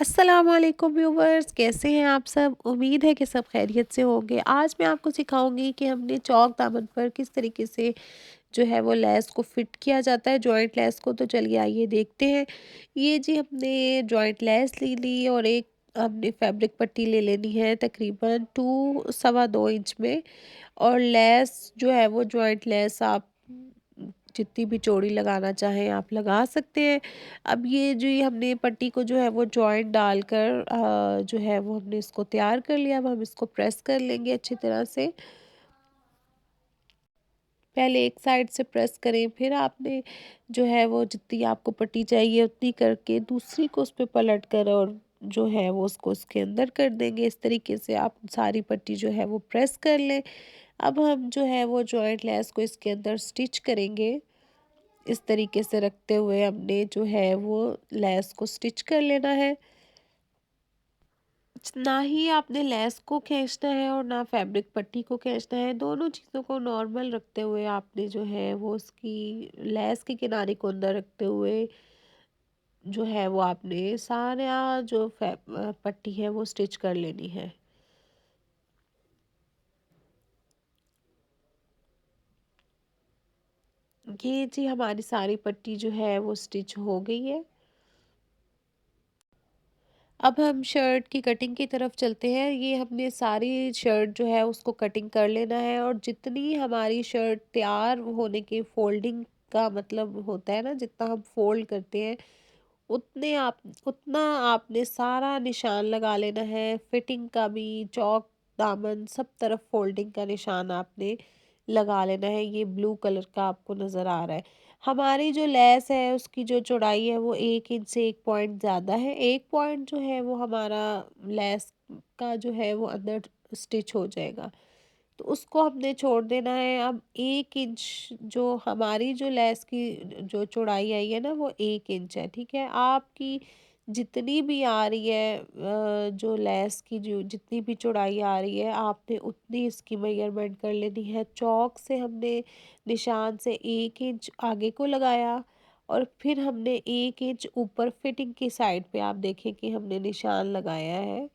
अस्सलाम वालेकुम व्यूवर्स, कैसे हैं आप सब। उम्मीद है कि सब खैरियत से होंगे। आज मैं आपको सिखाऊंगी कि हमने चौक दामन पर किस तरीके से जो है वो लेस को फिट किया जाता है, जॉइंट लेस को। तो चलिए आइए देखते हैं। ये जी हमने जॉइंट लेस ले ली और एक हमने फैब्रिक पट्टी ले लेनी है तकरीबन 2 सवा 2 इंच में। और लेस जो है वो जॉइंट लेस आप जितनी भी चौड़ी लगाना चाहें आप लगा सकते हैं। अब ये हमने पट्टी को जो है वो जॉइंट डालकर जो है वो हमने इसको तैयार कर लिया। अब हम इसको प्रेस कर लेंगे अच्छी तरह से। पहले एक साइड से प्रेस करें, फिर आपने जो है वो जितनी आपको पट्टी चाहिए उतनी करके दूसरी को उस पे पलट कर और जो है वो उसको उसके अंदर कर देंगे। इस तरीके से आप सारी पट्टी जो है वो प्रेस कर लें। अब हम जो है वो जॉइंट लेस को इसके अंदर स्टिच करेंगे। इस तरीके से रखते हुए हमने जो है वो लेस को स्टिच कर लेना है। ना ही आपने लेस को खींचना है और ना फैब्रिक पट्टी को खींचना है। दोनों चीज़ों को नॉर्मल रखते हुए आपने जो है वो उसकी लेस के किनारे को अंदर रखते हुए जो है वो आपने सारा जो पट्टी है वो स्टिच कर लेनी है। ये जी हमारी सारी पट्टी जो है वो स्टिच हो गई है। अब हम शर्ट की कटिंग की तरफ चलते हैं। ये हमने सारी शर्ट जो है उसको कटिंग कर लेना है और जितनी हमारी शर्ट तैयार होने की फोल्डिंग का मतलब होता है ना, जितना हम फोल्ड करते हैं उतना आपने सारा निशान लगा लेना है। फिटिंग का भी, चौक दामन सब तरफ फोल्डिंग का निशान आपने लगा लेना है। ये ब्लू कलर का आपको नज़र आ रहा है। हमारी जो लेस है उसकी जो चौड़ाई है वो 1 इंच से 1 पॉइंट ज़्यादा है। 1 पॉइंट जो है वो हमारा लेस का जो है वो अंदर स्टिच हो जाएगा, तो उसको हमने छोड़ देना है। अब 1 इंच जो हमारी जो लेस की जो चौड़ाई आई है ना वो 1 इंच है। ठीक है, आपकी जितनी भी आ रही है जो लेस की जो जितनी भी चौड़ाई आ रही है आपने उतनी इसकी मेजरमेंट कर लेनी है। चौक से हमने निशान से 1 इंच आगे को लगाया और फिर हमने 1 इंच ऊपर फिटिंग की साइड पे आप देखें कि हमने निशान लगाया है।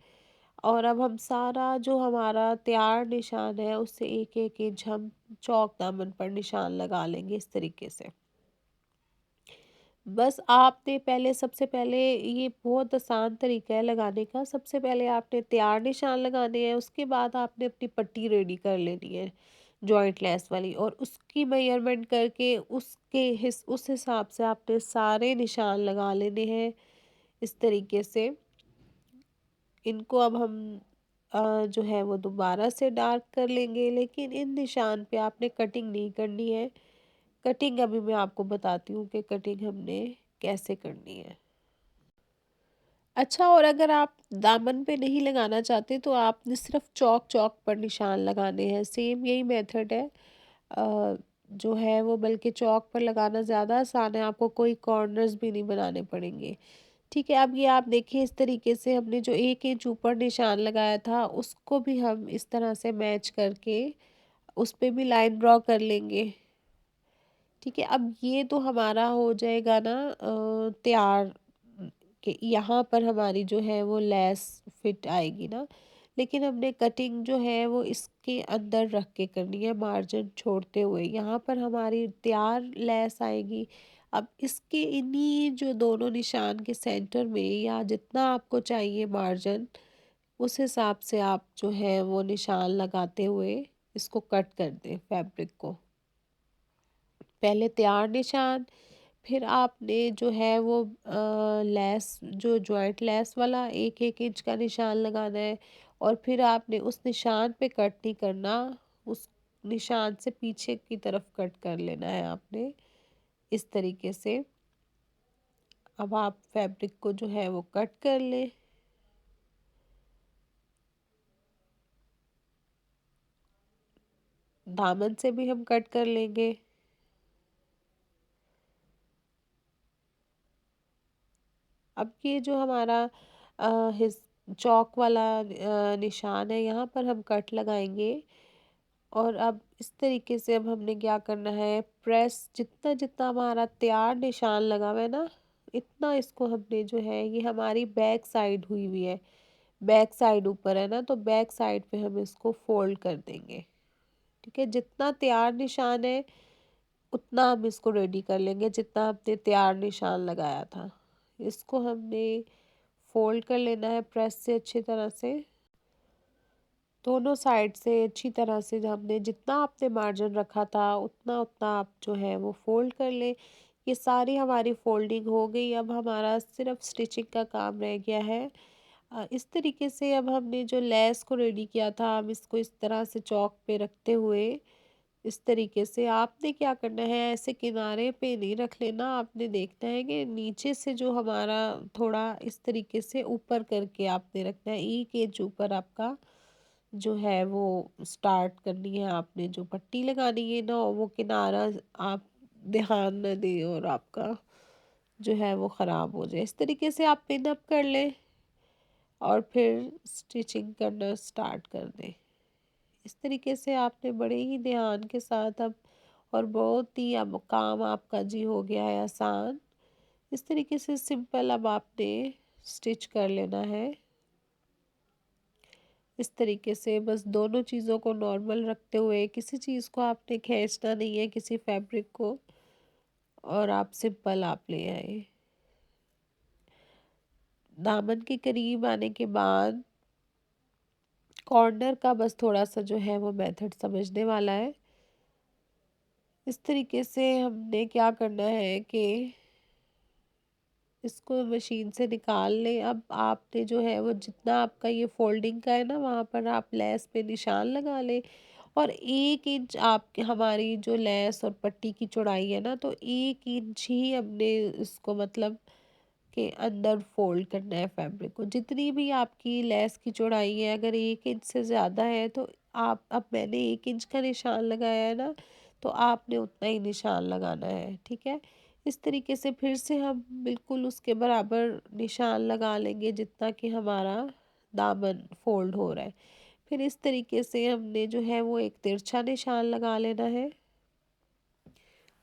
और अब हम सारा जो हमारा तैयार निशान है उससे एक एक इंच हम चौक दामन पर निशान लगा लेंगे इस तरीके से। बस आपने पहले सबसे पहले ये बहुत आसान तरीका है लगाने का। सबसे पहले आपने तैयार निशान लगाने हैं, उसके बाद आपने अपनी पट्टी रेडी कर लेनी है जॉइंट लेस वाली, और उसकी मेजरमेंट करके उस हिसाब से आपने सारे निशान लगा लेने हैं इस तरीके से। इनको अब हम जो है वो दोबारा से डार्क कर लेंगे, लेकिन इन निशान पे आपने कटिंग नहीं करनी है। कटिंग अभी मैं आपको बताती हूँ कि कटिंग हमने कैसे करनी है। अच्छा, और अगर आप दामन पे नहीं लगाना चाहते तो आपने सिर्फ चौक चौक पर निशान लगाने हैं। सेम यही मेथड है। जो है वो बल्कि चौक पर लगाना ज़्यादा आसान है, आपको कोई कॉर्नर्स भी नहीं बनाने पड़ेंगे। ठीक है, अब ये आप देखिए इस तरीके से हमने जो 1 इंच ऊपर निशान लगाया था उसको भी हम इस तरह से मैच करके उस पे भी लाइन ड्रॉ कर लेंगे। ठीक है, अब ये तो हमारा हो जाएगा ना तैयार कि यहाँ पर हमारी जो है वो लेस फिट आएगी ना। लेकिन हमने कटिंग जो है वो इसके अंदर रख के करनी है, मार्जिन छोड़ते हुए। यहाँ पर हमारी तैयार लेस आएगी। अब इसके इन्हीं जो दोनों निशान के सेंटर में या जितना आपको चाहिए मार्जिन, उस हिसाब से आप जो है वो निशान लगाते हुए इसको कट कर दें फैब्रिक को। पहले तैयार निशान, फिर आपने जो है वो लेस जो जॉइंट लेस वाला एक एक इंच का निशान लगाना है। और फिर आपने उस निशान पे कट नहीं करना, उस निशान से पीछे की तरफ कट कर लेना है आपने इस तरीके से। अब आप फैब्रिक को जो है वो कट कर लें। दामन से भी हम कट कर लेंगे। अब ये जो हमारा हिस चौक वाला निशान है यहाँ पर हम कट लगाएंगे। और अब इस तरीके से अब हमने क्या करना है, प्रेस जितना जितना हमारा तैयार निशान लगा हुआ है ना, इतना इसको हमने जो है, ये हमारी बैक साइड हुई हुई है, बैक साइड ऊपर है ना, तो बैक साइड पे हम इसको फोल्ड कर देंगे। ठीक है, जितना तैयार निशान है उतना हम इसको रेडी कर लेंगे, जितना हमने तैयार निशान लगाया था। इसको हमने फोल्ड कर लेना है प्रेस से अच्छी तरह से, दोनों साइड से अच्छी तरह से। हमने जितना आपने मार्जिन रखा था उतना उतना आप जो है वो फोल्ड कर ले। ये सारी हमारी फोल्डिंग हो गई, अब हमारा सिर्फ स्टिचिंग का काम रह गया है। इस तरीके से अब हमने जो लेस को रेडी किया था, हम इसको इस तरह से चौक पे रखते हुए इस तरीके से आपने क्या करना है, ऐसे किनारे पे नहीं रख लेना, आपने देखना है कि नीचे से जो हमारा थोड़ा इस तरीके से ऊपर करके आपने रखना है, 1 इंच ऊपर आपका जो है वो स्टार्ट करनी है। आपने जो पट्टी लगानी है ना, वो किनारा आप ध्यान न दें और आपका जो है वो ख़राब हो जाए। इस तरीके से आप पिन अप कर लें और फिर स्टिचिंग करना स्टार्ट कर दें। इस तरीके से आपने बड़े ही ध्यान के साथ अब, और बहुत ही अब काम आपका जी हो गया है आसान। इस तरीके से सिंपल अब आपने स्टिच कर लेना है। इस तरीके से बस दोनों चीज़ों को नॉर्मल रखते हुए, किसी चीज़ को आपने खींचना नहीं है, किसी फैब्रिक को, और आप सिंपल आप ले आए। दामन के करीब आने के बाद कॉर्नर का बस थोड़ा सा जो है वो मेथड समझने वाला है। इस तरीके से हमने क्या करना है कि इसको मशीन से निकाल लें। अब आपने जो है वो जितना आपका ये फोल्डिंग का है ना, वहाँ पर आप लेस पे निशान लगा लें, और 1 इंच आप हमारी जो लेस और पट्टी की चौड़ाई है ना, तो 1 इंच ही हमने इसको मतलब के अंदर फोल्ड करना है फैब्रिक को। जितनी भी आपकी लेस की चौड़ाई है, अगर 1 इंच से ज़्यादा है तो आप, अब मैंने 1 इंच का निशान लगाया है ना, तो आपने उतना ही निशान लगाना है। ठीक है, इस तरीके से फिर से हम बिल्कुल उसके बराबर निशान लगा लेंगे जितना कि हमारा दामन फोल्ड हो रहा है। फिर इस तरीके से हमने जो है वो एक तिरछा निशान लगा लेना है,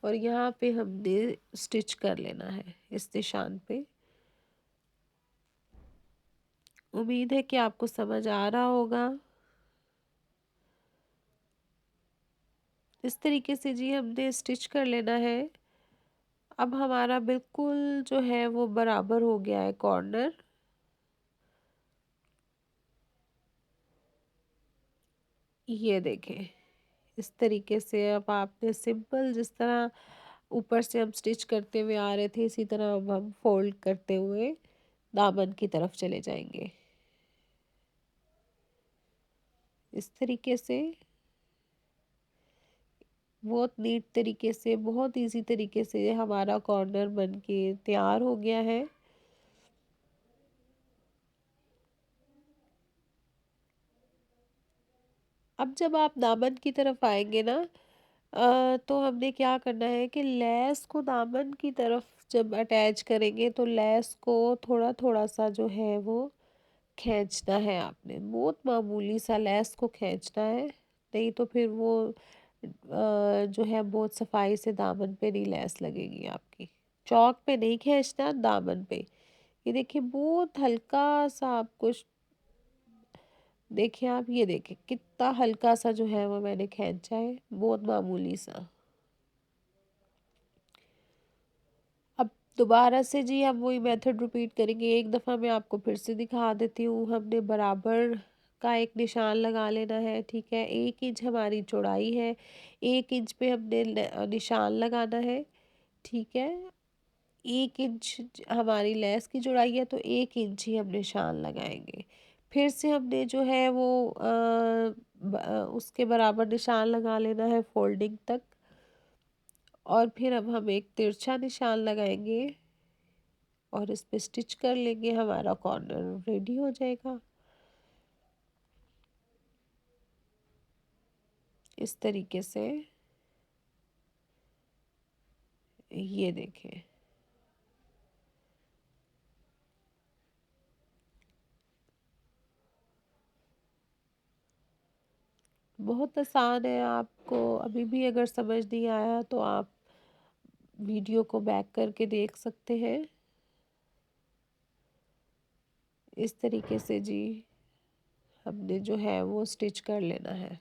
और यहाँ पे हमने स्टिच कर लेना है इस निशान पे। उम्मीद है कि आपको समझ आ रहा होगा। इस तरीके से जी हमने स्टिच कर लेना है। अब हमारा बिल्कुल जो है वो बराबर हो गया है कॉर्नर। ये देखें, इस तरीके से अब आपने सिंपल जिस तरह ऊपर से हम स्टिच करते हुए आ रहे थे, इसी तरह अब हम फोल्ड करते हुए दामन की तरफ चले जाएंगे। इस तरीके से बहुत नीट तरीके से, बहुत इजी तरीके से हमारा कॉर्नर बन के तैयार हो गया है। अब जब आप दामन की तरफ आएंगे ना, तो हमने क्या करना है कि लेस को दामन की तरफ जब अटैच करेंगे, तो लेस को थोड़ा थोड़ा सा जो है वो खींचना है। आपने बहुत मामूली सा लेस को खींचना है, नहीं तो फिर वो जो है बहुत सफाई से दामन पे नहीं लेस लगेगी आपकी। चौक पे नहीं खींचना, दामन पे। ये देखिए, बहुत हल्का सा आपको देखिए, आप ये देखिए कितना हल्का सा जो है वो मैंने खींचा है, बहुत मामूली सा। अब दोबारा से जी हम वही मेथड रिपीट करेंगे। एक दफ़ा मैं आपको फिर से दिखा देती हूँ। हमने बराबर का एक निशान लगा लेना है। ठीक है, 1 इंच हमारी चौड़ाई है, 1 इंच पे हमने निशान लगाना है। ठीक है, 1 इंच हमारी लेस की चौड़ाई है, तो 1 इंच ही हम निशान लगाएंगे। फिर से हमने जो है वो उसके बराबर निशान लगा लेना है फोल्डिंग तक, और फिर अब हम एक तिरछा निशान लगाएंगे और इस पे स्टिच कर लेंगे। हमारा कॉर्नर रेडी हो जाएगा इस तरीके से। ये देखें, बहुत आसान है। आपको अभी भी अगर समझ नहीं आया तो आप वीडियो को बैक करके देख सकते हैं। इस तरीके से जी हमने जो है वो स्टिच कर लेना है।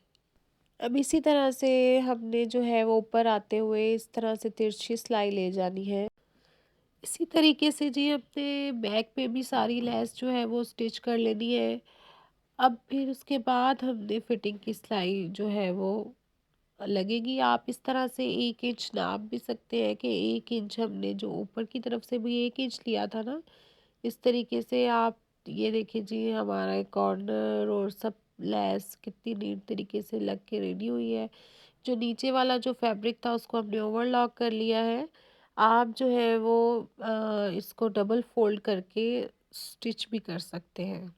अब इसी तरह से हमने जो है वो ऊपर आते हुए इस तरह से तिरछी सिलाई ले जानी है। इसी तरीके से जी अपने बैक पे भी सारी लेस जो है वो स्टिच कर लेनी है। अब फिर उसके बाद हमने फिटिंग की सिलाई जो है वो लगेगी। आप इस तरह से 1 इंच नाप भी सकते हैं कि 1 इंच हमने जो ऊपर की तरफ से भी 1 इंच लिया था ना, इस तरीके से आप ये देखिए जी हमारा कॉर्नर और सब लेस कितनी नीट तरीके से लग के रेडी हुई है। जो नीचे वाला जो फैब्रिक था उसको हमने ओवरलॉक कर लिया है। आप जो है वो इसको डबल फोल्ड करके स्टिच भी कर सकते हैं।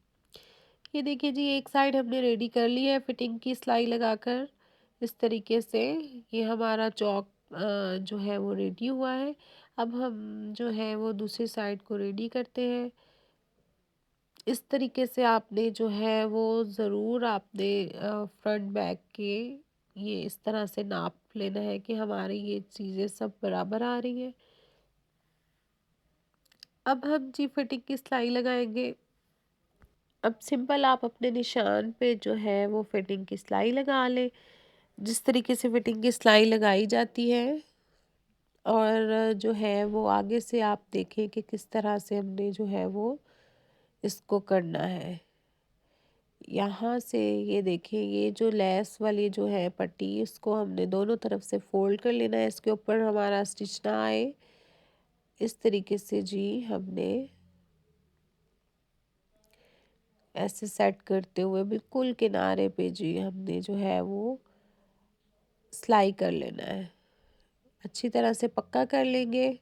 ये देखिए जी एक साइड हमने रेडी कर ली है फिटिंग की सिलाई लगाकर। इस तरीके से ये हमारा चौक जो है वो रेडी हुआ है। अब हम जो है वो दूसरी साइड को रेडी करते हैं। इस तरीके से आपने जो है वो ज़रूर आपने फ्रंट बैक के ये इस तरह से नाप लेना है कि हमारी ये चीज़ें सब बराबर आ रही हैं। अब हम जी फिटिंग की सिलाई लगाएंगे। अब सिंपल आप अपने निशान पे जो है वो फिटिंग की सिलाई लगा लें, जिस तरीके से फिटिंग की सिलाई लगाई जाती है। और जो है वो आगे से आप देखें कि किस तरह से हमने जो है वो इसको करना है। यहाँ से ये देखिए ये जो लेस वाली जो है पट्टी इसको हमने दोनों तरफ से फोल्ड कर लेना है, इसके ऊपर हमारा स्टिच ना आए। इस तरीके से जी हमने ऐसे सेट करते हुए बिल्कुल किनारे पे जी हमने जो है वो सिलाई कर लेना है। अच्छी तरह से पक्का कर लेंगे।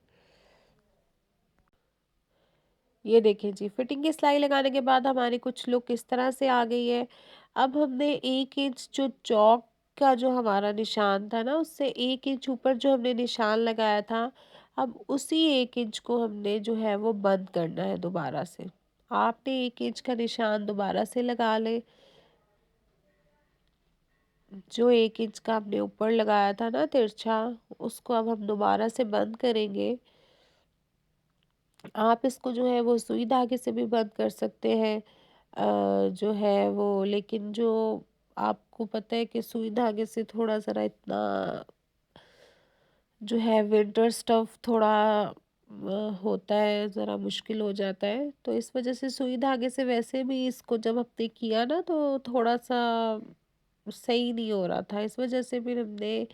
ये देखिए जी फिटिंग की सिलाई लगाने के बाद हमारी कुछ लुक इस तरह से आ गई है। अब हमने 1 इंच जो चौक का जो हमारा निशान था ना उससे 1 इंच ऊपर जो हमने निशान लगाया था, अब उसी 1 इंच को हमने जो है वो बंद करना है दोबारा से। आपने 1 इंच का निशान दोबारा से लगा ले। जो 1 इंच का हमने ऊपर लगाया था ना तिरछा, उसको अब हम दोबारा से बंद करेंगे। आप इसको जो है वो सुई धागे से भी बंद कर सकते हैं। जो है वो लेकिन जो आपको पता है कि सुई धागे से थोड़ा ज़रा इतना जो है विंटर स्टफ थोड़ा होता है, ज़रा मुश्किल हो जाता है, तो इस वजह से सुई धागे से वैसे भी इसको जब हमने किया ना तो थोड़ा सा सही नहीं हो रहा था। इस वजह से फिर हमने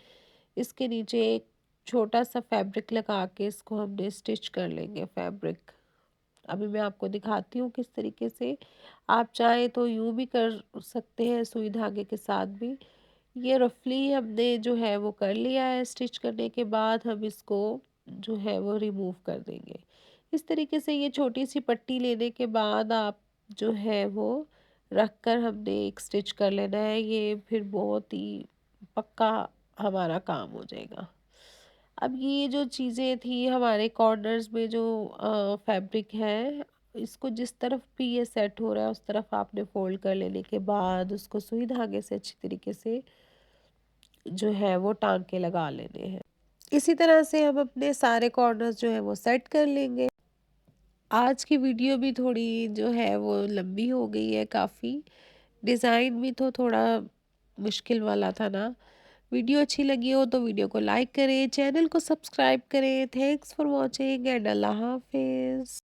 इसके नीचे एक छोटा सा फैब्रिक लगा के इसको हमने स्टिच कर लेंगे फैब्रिक। अभी मैं आपको दिखाती हूँ किस तरीके से। आप चाहें तो यूँ भी कर सकते हैं सुई धागे के साथ भी। ये रफली हमने जो है वो कर लिया है। स्टिच करने के बाद हम इसको जो है वो रिमूव कर देंगे। इस तरीके से ये छोटी सी पट्टी लेने के बाद आप जो है वो रख कर हमने एक स्टिच कर लेना है। ये फिर बहुत ही पक्का हमारा काम हो जाएगा। अब ये जो चीज़ें थी हमारे कॉर्नर्स में जो फैब्रिक है, इसको जिस तरफ भी ये सेट हो रहा है उस तरफ आपने फोल्ड कर लेने के बाद उसको सुई धागे से अच्छी तरीके से जो है वो टांग के लगा लेने हैं। इसी तरह से हम अपने सारे कॉर्नर्स जो है वो सेट कर लेंगे। आज की वीडियो भी थोड़ी जो है वो लंबी हो गई है काफ़ी। डिज़ाइन भी तो थोड़ा मुश्किल वाला था ना। वीडियो अच्छी लगी हो तो वीडियो को लाइक करें, चैनल को सब्सक्राइब करें। थैंक्स फॉर वॉचिंग एंड अल्लाह हाफिज़।